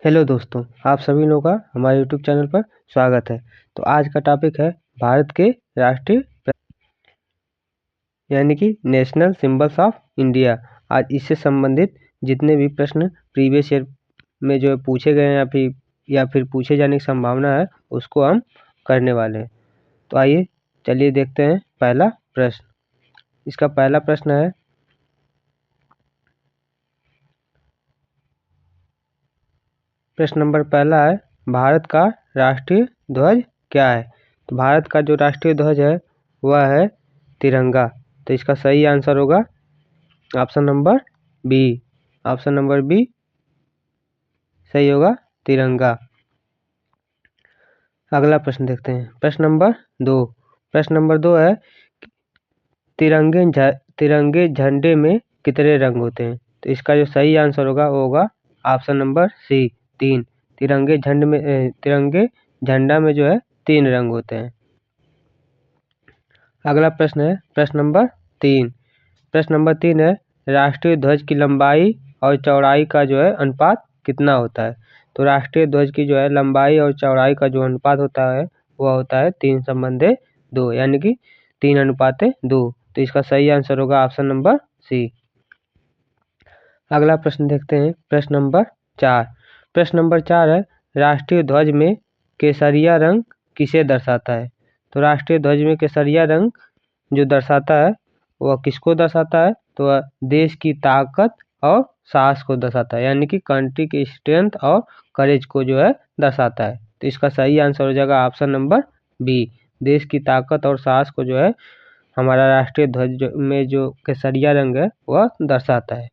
Hello दोस्तों, आप सभी लोगों का हमारे यूट्यूब चैनल पर स्वागत है। तो आज का टॉपिक है भारत के राष्ट्रीय यानी कि नेशनल सिंबल्स ऑफ इंडिया। आज इससे संबंधित जितने भी प्रश्न प्रीवियस ईयर में जो पूछे गए हैं या फिर पूछे जाने की संभावना है उसको हम करने वाले हैं। तो आइए चलिए देखते हैं पहला प्रश्न। इसका पहला प्रश्न है, प्रश्न नंबर पहला है, भारत का राष्ट्रीय ध्वज क्या है? तो भारत का जो राष्ट्रीय ध्वज है वह है तिरंगा। तो इसका सही आंसर होगा option number B. Option number B सही होगा, तिरंगा। अगला प्रश्न देखते हैं, प्रश्न नंबर दो। प्रश्न नंबर दो है, तिरंगे झंडे में कितने रंग होते हैं? तो इसका जो सही आंसर होगा वो होगा ऑप्शन नंबर सी, 3। तिरंगे झंडा में जो है 3 रंग होते हैं। अगला प्रश्न है प्रश्न नंबर 3। प्रश्न नंबर 3 है, राष्ट्रीय ध्वज की लंबाई और चौड़ाई का जो है अनुपात कितना होता है? तो राष्ट्रीय ध्वज की जो है लंबाई और चौड़ाई का जो अनुपात होता है वह होता है 3:2, यानी कि 3:2। तो इसका सही आंसर होगा ऑप्शन नंबर सी। अगला प्रश्न देखते हैं, प्रश्न नंबर 4। प्रश्न नंबर 4 है, राष्ट्रीय ध्वज में केसरिया रंग किसे दर्शाता है? तो राष्ट्रीय ध्वज में केसरिया रंग जो दर्शाता है वह किसको दर्शाता है? तो वह देश की ताकत और साहस को दर्शाता है, यानी कि कंट्री की स्ट्रेंथ और करेज को जो है दर्शाता है। तो इसका सही आंसर हो जाएगा ऑप्शन नंबर बी। देश की ताकत और साहस को जो है हमारा राष्ट्रीय ध्वज में जो केसरिया रंग है वह दर्शाता है।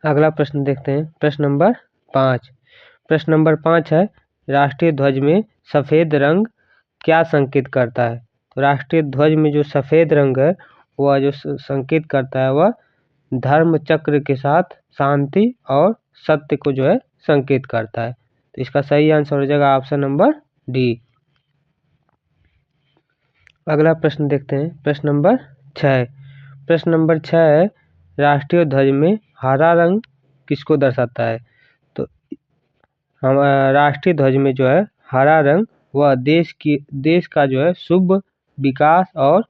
अगला प्रश्न देखते हैं, प्रश्न नंबर 5। प्रश्न नंबर 5 है, राष्ट्रीय ध्वज में सफ़ेद रंग क्या संकेत करता है? तो राष्ट्रीय ध्वज में जो सफ़ेद रंग है वह जो संकेत करता है वह धर्म चक्र के साथ शांति और सत्य को जो है संकेत करता है। तो इसका सही आंसर हो जाएगा ऑप्शन नंबर डी। अगला प्रश्न देखते हैं, प्रश्न नंबर 6। प्रश्न नंबर 6 है, राष्ट्रीय ध्वज में हरा रंग किसको दर्शाता है? तो हम राष्ट्रीय ध्वज में जो है हरा रंग वह देश का जो है शुभ विकास और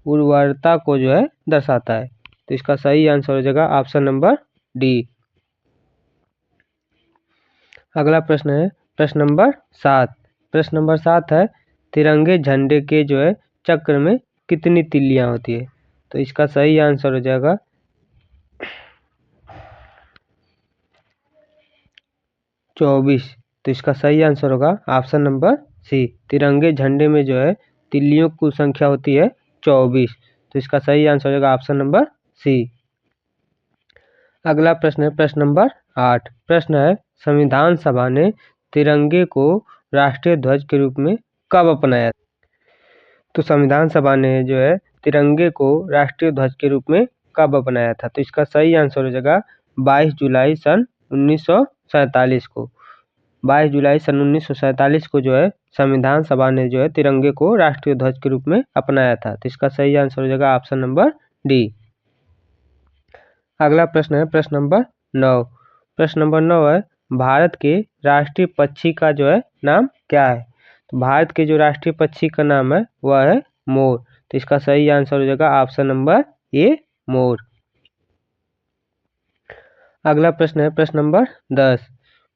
उर्वरता को जो है दर्शाता है। तो इसका सही आंसर हो जाएगा ऑप्शन नंबर डी। अगला प्रश्न है प्रश्न नंबर 7। प्रश्न नंबर 7 है, तिरंगे झंडे के जो है चक्र में कितनी तिल्लियां होती है? तो इसका सही आंसर हो जाएगा 24। तो इसका सही आंसर होगा ऑप्शन नंबर सी। तिरंगे झंडे में जो है तिल्लियों की संख्या होती है 24। तो इसका सही आंसर होगा ऑप्शन नंबर सी। अगला प्रश्न है प्रश्न नंबर 8। प्रश्न है, संविधान सभा ने तिरंगे को राष्ट्रीय ध्वज के रूप में कब अपनाया? तो संविधान सभा ने जो है तिरंगे को राष्ट्रीय ध्वज के रूप में कब अपनाया था? तो इसका सही आंसर हो जाएगा 22 जुलाई सन 1947 को। 22 जुलाई सन 1947 को जो है संविधान सभा ने जो है तिरंगे को राष्ट्रीय ध्वज के रूप में अपनाया था। तो इसका सही आंसर हो जाएगा ऑप्शन नंबर डी। अगला प्रश्न है प्रश्न नंबर 9। प्रश्न नंबर 9 है, भारत के राष्ट्रीय पक्षी का जो है नाम क्या है? तो भारत के जो राष्ट्रीय पक्षी का नाम है वह है मोर। तो इसका सही आंसर हो जाएगा ऑप्शन नंबर ए, मोर। अगला प्रश्न है प्रश्न नंबर 10।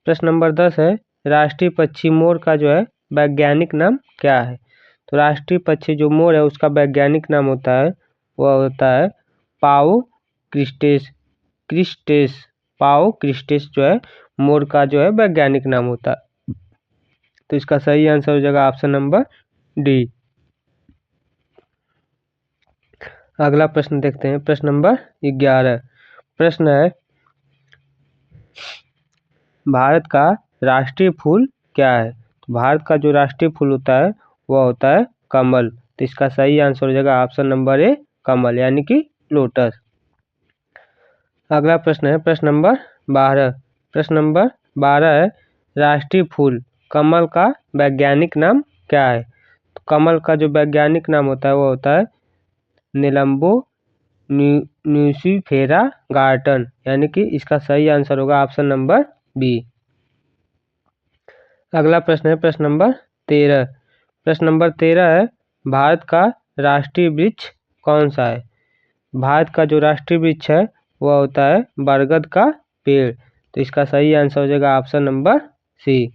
प्रश्न नंबर 10 है, राष्ट्रीय पक्षी मोर का जो है वैज्ञानिक नाम क्या है? तो राष्ट्रीय पक्षी जो मोर है उसका वैज्ञानिक नाम होता है वह होता है पाओ क्रिस्टेस। पाओ क्रिस्टेस जो है मोर का जो है वैज्ञानिक नाम होता है। तो इसका सही आंसर हो जाएगा ऑप्शन नंबर डी। अगला प्रश्न देखते हैं, प्रश्न नंबर 11। प्रश्न है, भारत का राष्ट्रीय फूल क्या है? तो भारत का जो राष्ट्रीय फूल होता है वह होता है कमल। तो इसका सही आंसर हो जाएगा ऑप्शन नंबर ए, कमल, यानी कि लोटस। अगला प्रश्न है प्रश्न नंबर 12। प्रश्न नंबर 12 है, राष्ट्रीय फूल कमल का वैज्ञानिक नाम क्या है? तो कमल का जो वैज्ञानिक नाम होता है वो होता है निलंबो न्यूसीफेरा गार्टन, यानी कि इसका सही आंसर होगा ऑप्शन नंबर बी। अगला प्रश्न है प्रश्न नंबर 13। प्रश्न नंबर 13 है, भारत का राष्ट्रीय वृक्ष कौन सा है? भारत का जो राष्ट्रीय वृक्ष है वह होता है बरगद का पेड़। तो इसका सही आंसर हो जाएगा ऑप्शन नंबर सी।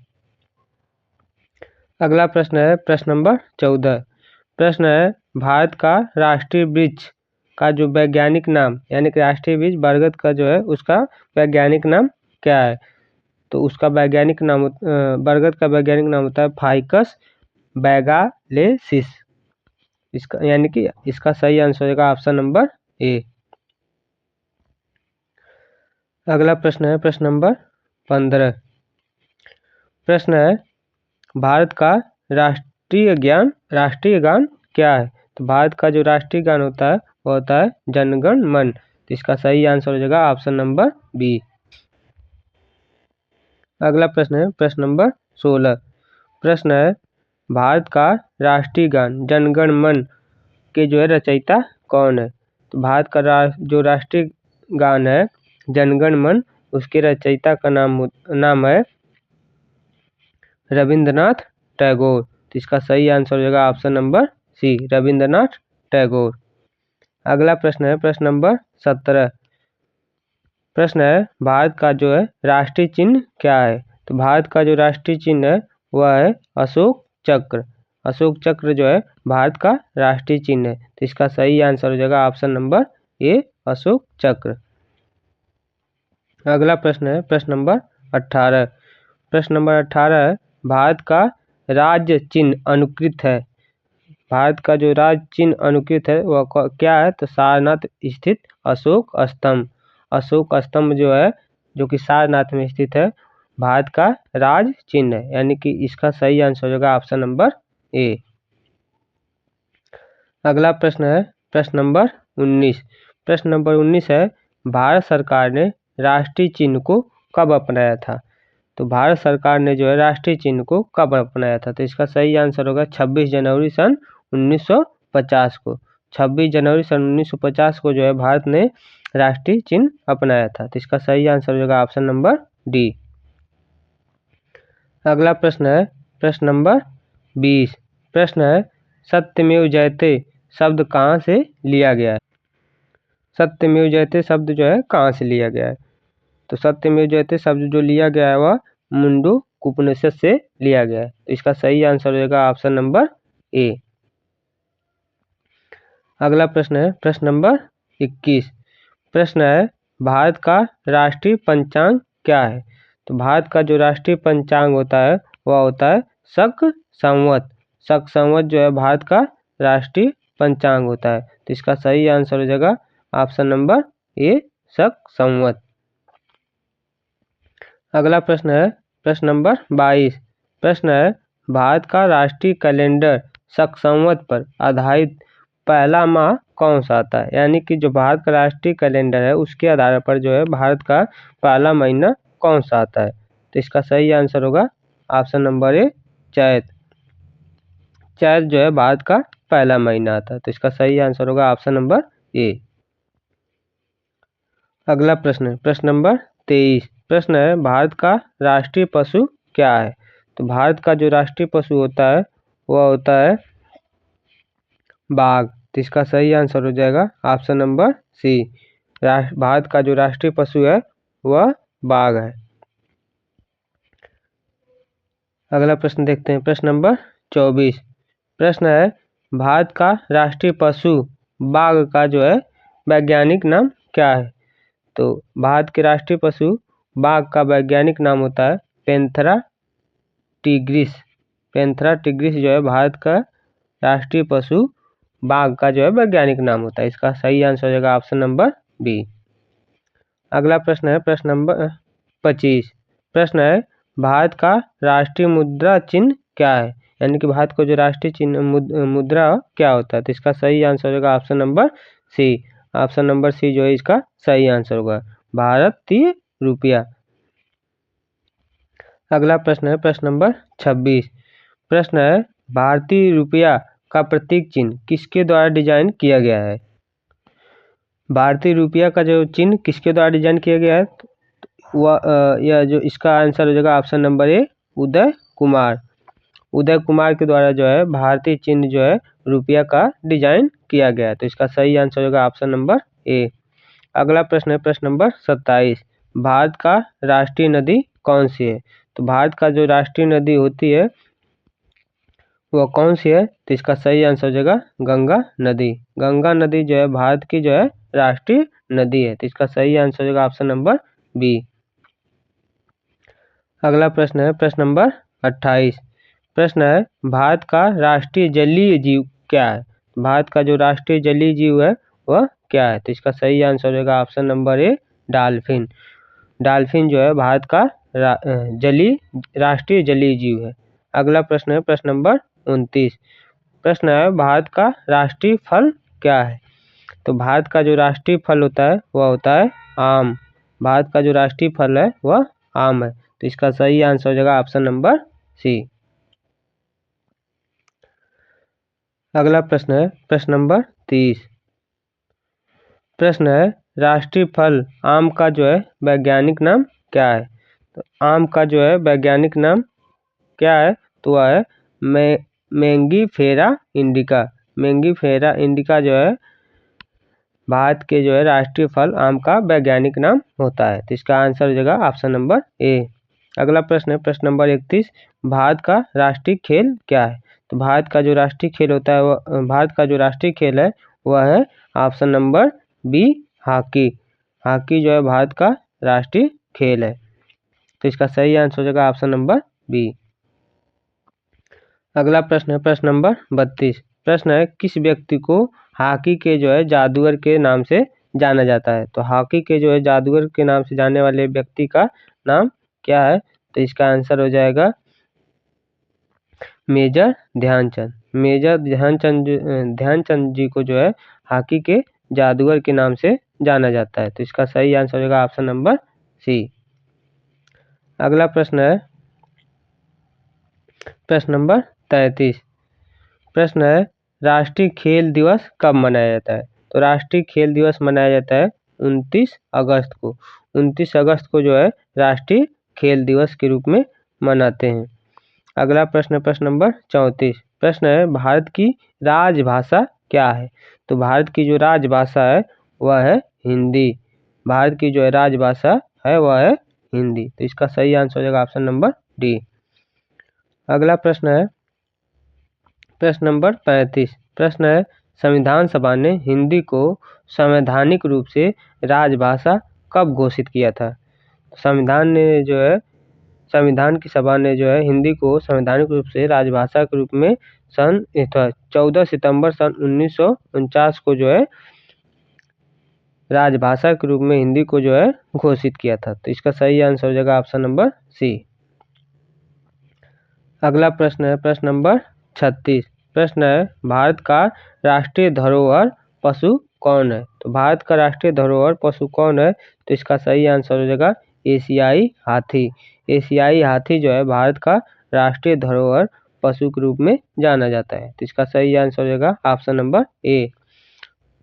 अगला प्रश्न है प्रश्न नंबर 14। प्रश्न है, भारत का राष्ट्रीय वृक्ष का जो वैज्ञानिक नाम, यानी कि राष्ट्रीय वृक्ष बरगद का जो है उसका वैज्ञानिक नाम क्या है? तो उसका वैज्ञानिक नाम बरगद का वैज्ञानिक नाम होता है फाइकस बैगालेसिस। इसका यानी कि इसका सही आंसर हो जाएगा ऑप्शन नंबर ए। अगला प्रश्न है प्रश्न नंबर 15। प्रश्न है, भारत का राष्ट्रीय गान क्या है? तो भारत का जो राष्ट्रीय गान होता है वो होता है जनगण मन। तो इसका सही आंसर हो जाएगा ऑप्शन नंबर बी। अगला प्रश्न है प्रश्न नंबर 16। प्रश्न है, भारत का राष्ट्रीय गान जनगण मन के जो है रचयिता कौन है? तो भारत का जो राष्ट्रीय गान है जनगण मन, उसके रचयिता का नाम है रविंद्रनाथ टैगोर। तो इसका सही आंसर हो जाएगा option number C, Rabindranath Tagore. अगला प्रश्न है प्रश्न नंबर 17। प्रश्न है, भारत का जो है राष्ट्रीय चिन्ह क्या है? तो भारत का जो राष्ट्रीय चिन्ह है वह है अशोक चक्र। अशोक चक्र जो है भारत का राष्ट्रीय चिन्ह है। तो इसका सही आंसर हो जाएगा ऑप्शन नंबर ए, अशोक चक्र। अगला प्रश्न है प्रश्न नंबर 18। प्रश्न नंबर 18 है, भारत का राज्य चिन्ह अनुकृत है। भारत का जो राज्य चिन्ह अनुकृत है वह क्या है? तो सारनाथ स्थित अशोक स्तंभ। अशोक स्तंभ जो है, जो कि सारनाथ में स्थित है, भारत का राज्य चिन्ह है, यानी कि इसका सही आंसर हो जाएगा ऑप्शन नंबर ए। अगला प्रश्न है प्रश्न नंबर 19। प्रश्न नंबर 19 है, भारत सरकार ने राष्ट्रीय चिन्ह को कब अपनाया था? तो भारत सरकार ने जो है राष्ट्रीय चिन्ह को कब अपनाया था? तो इसका सही आंसर होगा 26 जनवरी सन 1950 को। 26 जनवरी सन 1950 को जो है भारत ने राष्ट्रीय चिन्ह अपनाया था। तो इसका सही आंसर हो जाएगा ऑप्शन नंबर डी। अगला प्रश्न है प्रश्न नंबर 20। प्रश्न है, सत्यमेव जयते शब्द कहाँ से लिया गया है? सत्यमेव जयते शब्द जो है कहाँ से लिया गया है? तो सत्यमेव जयते शब्द जो लिया गया है वह मुंडू उपनिषद से लिया गया है। तो इसका सही आंसर हो जाएगा ऑप्शन नंबर ए। अगला प्रश्न है प्रश्न नंबर 21। प्रश्न है, भारत का राष्ट्रीय पंचांग क्या है? तो भारत का जो राष्ट्रीय पंचांग होता है वह होता है शक संवत। शक संवत जो है भारत का राष्ट्रीय पंचांग होता है। तो इसका सही आंसर हो जाएगा ऑप्शन नंबर ए, शक संवत। अगला प्रश्न है प्रश्न नंबर 22। प्रश्न है, भारत का राष्ट्रीय कैलेंडर शक संवत पर आधारित पहला माह कौन सा आता है? यानी कि जो भारत का राष्ट्रीय कैलेंडर है उसके आधार पर जो है भारत का पहला महीना कौन सा आता है? तो इसका सही आंसर होगा ऑप्शन नंबर ए, चैत। चैत जो है भारत का पहला महीना आता है। तो इसका सही आंसर होगा ऑप्शन नंबर ए। अगला प्रश्न प्रश्न नंबर 23। प्रश्न है, भारत का राष्ट्रीय पशु क्या है? तो भारत का जो राष्ट्रीय पशु होता है वह होता है बाघ। तो इसका सही आंसर हो जाएगा ऑप्शन नंबर सी, भारत का जो राष्ट्रीय पशु है वह बाघ है। अगला प्रश्न देखते हैं प्रश्न नंबर 24। प्रश्न है, भारत का राष्ट्रीय पशु बाघ का जो है वैज्ञानिक नाम क्या है? तो भारत के राष्ट्रीय पशु बाघ का वैज्ञानिक नाम होता है पैंथेरा टिग्रिस। पैंथेरा टिग्रिस जो है भारत का राष्ट्रीय पशु बाघ का जो है वैज्ञानिक नाम होता है। इसका सही आंसर हो जाएगा ऑप्शन नंबर बी। अगला प्रश्न है प्रश्न नंबर 25। प्रश्न है, भारत का राष्ट्रीय मुद्रा चिन्ह क्या है? यानी कि भारत को जो राष्ट्रीय चिन्ह मुद्रा क्या होता है? तो इसका सही आंसर होगा option number C. Option number C जो है इसका सही आंसर होगा, भारतीय रुपया। अगला प्रश्न है प्रश्न नंबर 26। प्रश्न है, भारतीय रुपया का प्रतीक चिन्ह किसके द्वारा डिजाइन किया गया है? भारतीय रुपया का जो चिन्ह किसके द्वारा डिजाइन किया गया है? वह यह जो इसका आंसर हो जाएगा option number A, Uday Kumar. Uday Kumar के द्वारा जो है भारतीय चिन्ह जो है रुपया का डिजाइन किया गया है। तो इसका सही आंसर होगा ऑप्शन नंबर ए। अगला प्रश्न है प्रश्न नंबर 27। भारत का राष्ट्रीय नदी कौन सी है? तो भारत का जो राष्ट्रीय नदी होती है वह कौन सी है? तो इसका सही आंसर हो जाएगा गंगा नदी। गंगा नदी जो है भारत की जो है राष्ट्रीय नदी है। तो इसका सही आंसर हो जाएगा ऑप्शन नंबर बी। अगला प्रश्न है प्रश्न नंबर 28। प्रश्न है भारत का राष्ट्रीय जलीय जीव क्या है? भारत का जो राष्ट्रीय जलीय जीव है वह क्या है? तो इसका सही आंसर हो जाएगा option number A, dolphin. Dolphin जो है भारत का राष्ट्रीय जलीय जीव है। अगला प्रश्न है प्रश्न नंबर 29। प्रश्न है भारत का राष्ट्रीय फल क्या है? तो भारत का जो राष्ट्रीय फल होता है वह होता है आम। भारत का जो राष्ट्रीय फल है वह आम है। तो इसका सही आंसर हो जाएगा ऑप्शन नंबर सी। अगला प्रश्न है प्रश्न नंबर 30। प्रश्न है राष्ट्रीय फल आम का जो है वैज्ञानिक नाम क्या है? तो आम का जो है वैज्ञानिक नाम क्या है? तो वह है मैंगीफेरा इंडिका। मैंगीफेरा इंडिका जो है भारत के जो है राष्ट्रीय फल आम का वैज्ञानिक नाम होता है। तो इसका आंसर हो जाएगा ऑप्शन नंबर ए। अगला प्रश्न है प्रश्न नंबर 31। भारत का राष्ट्रीय खेल क्या है? तो भारत का जो राष्ट्रीय खेल होता है वह भारत का जो राष्ट्रीय खेल है वह है option number B, hockey. Hockey जो है भारत का राष्ट्रीय खेल है। तो इसका सही आंसर हो जाएगा ऑप्शन नंबर बी। अगला प्रश्न है प्रश्न नंबर 32। प्रश्न है किस व्यक्ति को हॉकी के जो है जादूगर के नाम से जाना जाता है? तो हॉकी के जो है जादूगर के नाम से जाने वाले व्यक्ति का नाम क्या है? तो इसका आंसर हो जाएगा मेजर ध्यानचंद। मेजर ध्यानचंद जी को जो है हॉकी के जादूगर के नाम से जाना जाता है। तो इसका सही आंसर हो जाएगा ऑप्शन नंबर सी। अगला प्रश्न है प्रश्न नंबर 33। प्रश्न है राष्ट्रीय खेल दिवस कब मनाया जाता है? तो राष्ट्रीय खेल दिवस मनाया जाता है 29 अगस्त को। 29 अगस्त को जो है राष्ट्रीय खेल दिवस के रूप में मनाते हैं। अगला प्रश्न प्रश्न नंबर 34। प्रश्न है भारत की राजभाषा क्या है? तो भारत की जो राजभाषा है वह है हिंदी। भारत की जो है राजभाषा है वह है हिंदी। तो इसका सही आंसर हो जाएगा ऑप्शन नंबर डी। अगला प्रश्न है प्रश्न नंबर 35। प्रश्न है संविधान सभा ने हिंदी को संवैधानिक रूप से राजभाषा कब घोषित किया था? संविधान की सभा ने जो है हिंदी को संवैधानिक रूप से राजभाषा के रूप में सन 14 सितंबर सन 1949 को जो है राजभाषा के रूप में हिंदी को जो है घोषित किया था। तो इसका सही आंसर हो जाएगा ऑप्शन नंबर सी। अगला प्रश्न है प्रश्न नंबर 36। प्रश्न है भारत का राष्ट्रीय धरोहर पशु कौन है? तो भारत का राष्ट्रीय धरोहर पशु कौन है? तो इसका सही आंसर हो जाएगा एशियाई हाथी। एशियाई हाथी जो है भारत का राष्ट्रीय धरोहर पशु के रूप में जाना जाता है। तो इसका सही आंसर हो जाएगा ऑप्शन नंबर ए।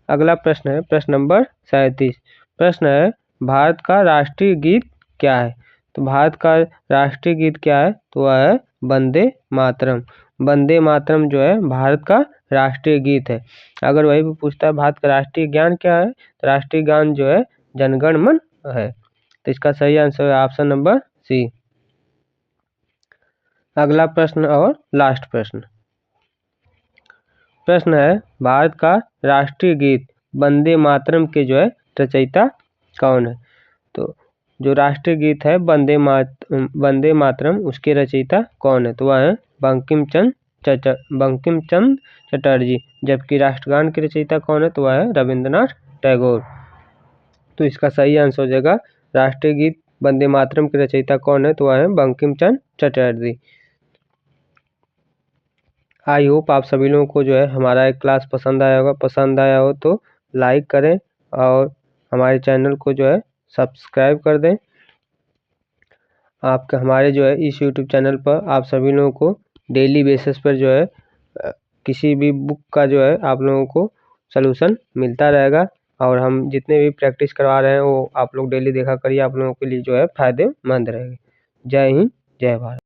अगला प्रश्न है प्रश्न नंबर 37। प्रश्न है भारत का राष्ट्रीय गीत क्या है? तो भारत का राष्ट्रीय गीत क्या है? तो वह है वंदे मातरम। वंदे मातरम जो है भारत का राष्ट्रीय गीत है। अगर वही भी पूछता है भारत का राष्ट्रीय ज्ञान क्या है? तो राष्ट्रीय गान जो है जनगण मन है। तो इसका सही आंसर है ऑप्शन नंबर सी। अगला प्रश्न और लास्ट प्रश्न। प्रश्न है भारत का राष्ट्रीय गीत वंदे मातरम के जो है रचयिता कौन है? तो जो राष्ट्रीय गीत है वंदे मातरम उसके रचयिता कौन है? तो वह है बंकिम चंद्र चटर्जी। जबकि राष्ट्रगान के रचयिता कौन है? तो वह है रविंद्रनाथ टैगोर। तो इसका सही आंसर हो जाएगा राष्ट्रीय गीत वंदे मातरम के रचयिता कौन है? तो वह है बंकिम चंद्र चटर्जी। आई होप आप सभी लोगों को जो है हमारा एक क्लास पसंद आया होगा। पसंद आया हो तो लाइक करें और हमारे चैनल को जो है सब्सक्राइब कर दें। आपका हमारे जो है इस यूट्यूब चैनल पर आप सभी लोगों को डेली बेसिस पर जो है किसी भी बुक का जो है आप लोगों को सलूशन मिलता रहेगा। और हम जितने भी प्रैक्टिस करवा रहे हैं वो आप लोग डेली देखा करिए, आप लोगों के लिए जो है फ़ायदेमंद रहेगी। जय हिंद, जय भारत।